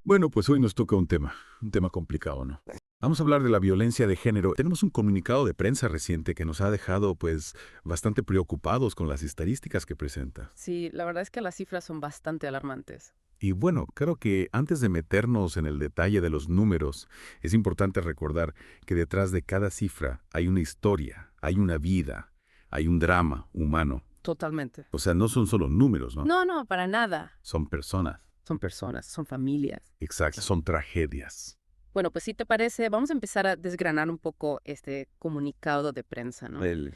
Bueno, pues hoy nos toca un tema complicado, ¿no? Vamos a hablar de la violencia de género. Tenemos un comunicado de prensa reciente que nos ha dejado, pues, bastante preocupados con las estadísticas que presenta. Sí, la verdad es que las cifras son bastante alarmantes. Y bueno, creo que antes de meternos en el detalle de los números, es importante recordar que detrás de cada cifra hay una historia, hay una vida, hay un drama humano. Totalmente. O sea, no son solo números, ¿no? No, no, para nada. Son personas. Son personas, son familias. Exacto, son tragedias. Bueno, pues si te parece, vamos a empezar a desgranar un poco este comunicado de prensa, ¿no? El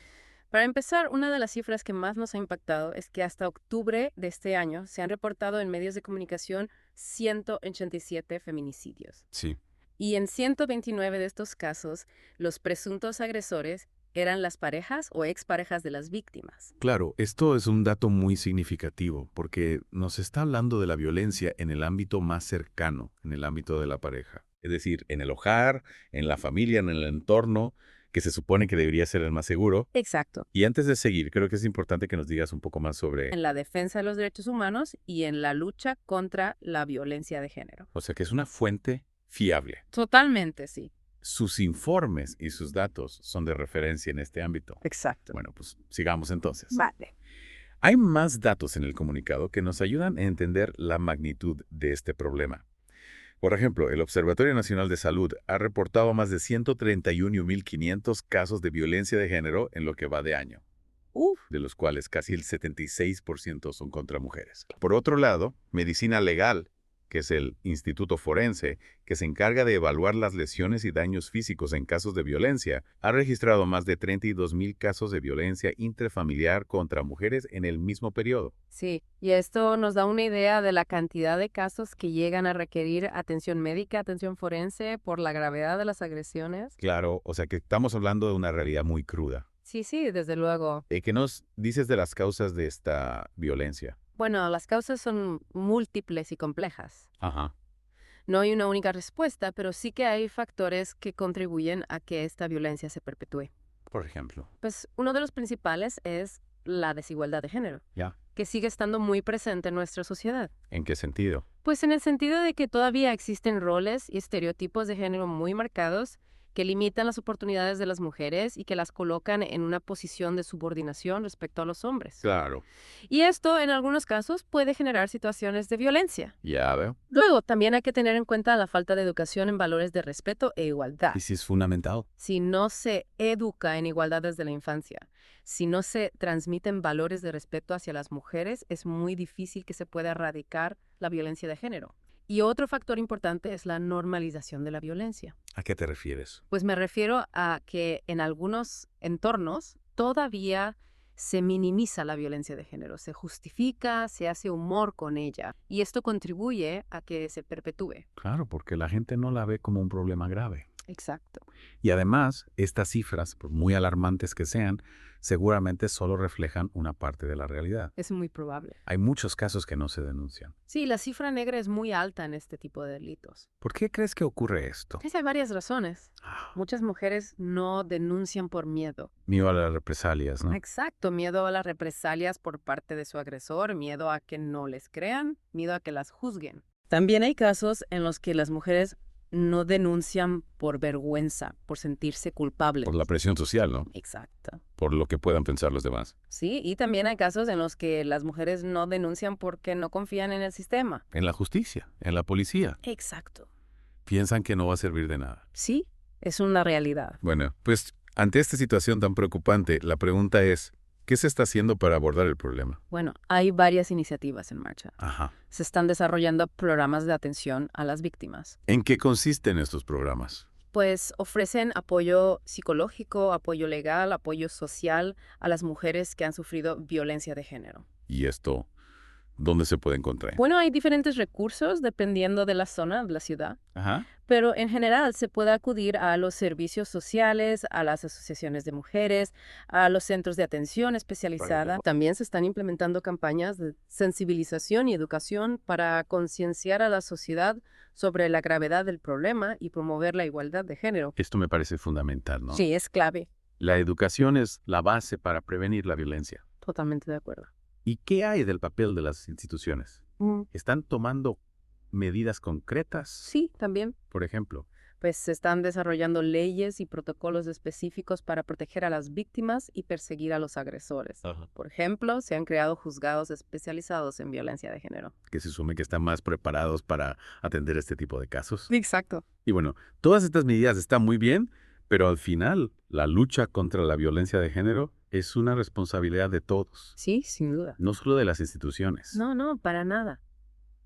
Para empezar, una de las cifras que más nos ha impactado es que hasta octubre de este año se han reportado en medios de comunicación 187 feminicidios. Sí. Y en 129 de estos casos, los presuntos agresores eran las parejas o exparejas de las víctimas. Claro, esto es un dato muy significativo porque nos está hablando de la violencia en el ámbito más cercano, en el ámbito de la pareja. Es decir, en el hogar, en la familia, en el entorno, que se supone que debería ser el más seguro. Exacto. Y antes de seguir, creo que es importante que nos digas un poco más sobre, En la defensa de los derechos humanos y en la lucha contra la violencia de género. o sea, que es una fuente fiable. Totalmente, sí. Sus informes y sus datos son de referencia en este ámbito. Exacto. Bueno, pues sigamos entonces. Vale. Hay más datos en el comunicado que nos ayudan a entender la magnitud de este problema. Por ejemplo, el Observatorio Nacional de Salud ha reportado más de 131.500 casos de violencia de género en lo que va de año, Uf. de los cuales casi el 76% son contra mujeres. Por otro lado, Medicina Legal, que es el Instituto Forense, que se encarga de evaluar las lesiones y daños físicos en casos de violencia, ha registrado más de 32.000 casos de violencia intrafamiliar contra mujeres en el mismo periodo. Sí, y esto nos da una idea de la cantidad de casos que llegan a requerir atención médica, atención forense por la gravedad de las agresiones. Claro, o sea que estamos hablando de una realidad muy cruda. Sí, sí, desde luego. ¿Qué nos dices de las causas de esta violencia? Bueno, las causas son múltiples y complejas. Ajá. No hay una única respuesta, pero sí que hay factores que contribuyen a que esta violencia se perpetúe. Por ejemplo. Pues uno de los principales es la desigualdad de género, ¿Ya? que sigue estando muy presente en nuestra sociedad. ¿En qué sentido? Pues en el sentido de que todavía existen roles y estereotipos de género muy marcados que limitan las oportunidades de las mujeres y que las colocan en una posición de subordinación respecto a los hombres. Claro. Y esto, en algunos casos, puede generar situaciones de violencia. Ya veo. Luego, también hay que tener en cuenta la falta de educación en valores de respeto e igualdad. Y si es fundamental. Si no se educa en igualdad desde la infancia, si no se transmiten valores de respeto hacia las mujeres, es muy difícil que se pueda erradicar la violencia de género. Y otro factor importante es la normalización de la violencia. ¿A qué te refieres? Pues me refiero a que en algunos entornos todavía se minimiza la violencia de género, se justifica, se hace humor con ella, y esto contribuye a que se perpetúe. Claro, porque la gente no la ve como un problema grave. Exacto. Y además, estas cifras, por muy alarmantes que sean, seguramente solo reflejan una parte de la realidad. Es muy probable. Hay muchos casos que no se denuncian. Sí, la cifra negra es muy alta en este tipo de delitos. ¿Por qué crees que ocurre esto? Pues hay varias razones. Muchas mujeres no denuncian por miedo. Miedo a las represalias, ¿no? Exacto, miedo a las represalias por parte de su agresor, miedo a que no les crean, miedo a que las juzguen. También hay casos en los que las mujeres no denuncian por vergüenza, por sentirse culpables. Por la presión social, ¿no? Exacto. Por lo que puedan pensar los demás. Sí, y también hay casos en los que las mujeres no denuncian porque no confían en el sistema. En la justicia, en la policía. Exacto. Piensan que no va a servir de nada. Sí, es una realidad. Bueno, pues ante esta situación tan preocupante, la pregunta es, ¿qué se está haciendo para abordar el problema? Bueno, hay varias iniciativas en marcha. Ajá. Se están desarrollando programas de atención a las víctimas. ¿En qué consisten estos programas? Pues ofrecen apoyo psicológico, apoyo legal, apoyo social a las mujeres que han sufrido violencia de género. ¿Y esto dónde se puede encontrar? Bueno, hay diferentes recursos dependiendo de la zona, de la ciudad, Ajá. pero en general se puede acudir a los servicios sociales, a las asociaciones de mujeres, a los centros de atención especializada. También se están implementando campañas de sensibilización y educación para concienciar a la sociedad sobre la gravedad del problema y promover la igualdad de género. Esto me parece fundamental, ¿no? Sí, es clave. La educación es la base para prevenir la violencia. Totalmente de acuerdo. ¿Y qué hay del papel de las instituciones? ¿Están tomando medidas concretas? Sí, también. Por ejemplo, Pues se están desarrollando leyes y protocolos específicos para proteger a las víctimas y perseguir a los agresores. Por ejemplo, se han creado juzgados especializados en violencia de género. que se asume que están más preparados para atender este tipo de casos. Exacto. Y bueno, todas estas medidas están muy bien, pero al final, la lucha contra la violencia de género es una responsabilidad de todos, Sí, sin duda. no solo de las instituciones. No, para nada.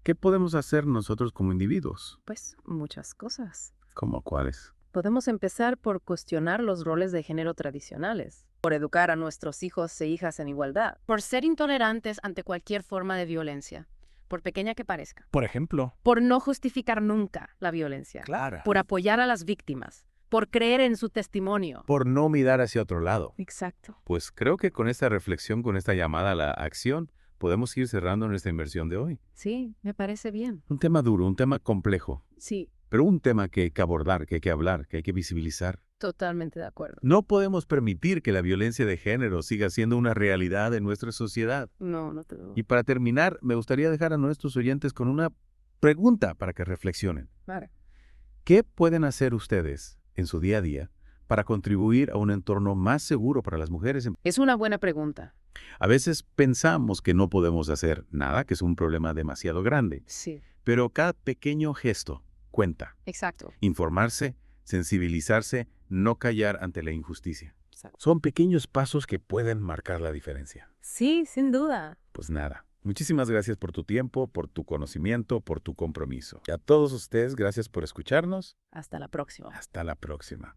¿Qué podemos hacer nosotros como individuos? Pues muchas cosas. ¿Cómo cuáles? Podemos empezar por cuestionar los roles de género tradicionales, por educar a nuestros hijos e hijas en igualdad, por ser intolerantes ante cualquier forma de violencia, por pequeña que parezca, Por ejemplo. por no justificar nunca la violencia, Claro. por apoyar a las víctimas, por creer en su testimonio. Por no mirar hacia otro lado. Exacto. Pues creo que con esta reflexión, con esta llamada a la acción, podemos ir cerrando nuestra inversión de hoy. Sí, me parece bien. Un tema duro, un tema complejo, Sí, pero un tema que hay que abordar, que hay que hablar, que hay que visibilizar. totalmente de acuerdo. No podemos permitir que la violencia de género siga siendo una realidad en nuestra sociedad. No te lo... Y para terminar, me gustaría dejar a nuestros oyentes con una pregunta para que reflexionen. Vale. ¿Qué pueden hacer ustedes en su día a día para contribuir a un entorno más seguro para las mujeres? Es una buena pregunta. A veces pensamos que no podemos hacer nada, que es un problema demasiado grande, Sí, pero cada pequeño gesto cuenta. exacto. Informarse, sensibilizarse, no callar ante la injusticia. Son pequeños pasos que pueden marcar la diferencia. Sí, sin duda. Pues nada, muchísimas gracias por tu tiempo, por tu conocimiento, por tu compromiso. Y a todos ustedes, gracias por escucharnos. Hasta la próxima. Hasta la próxima.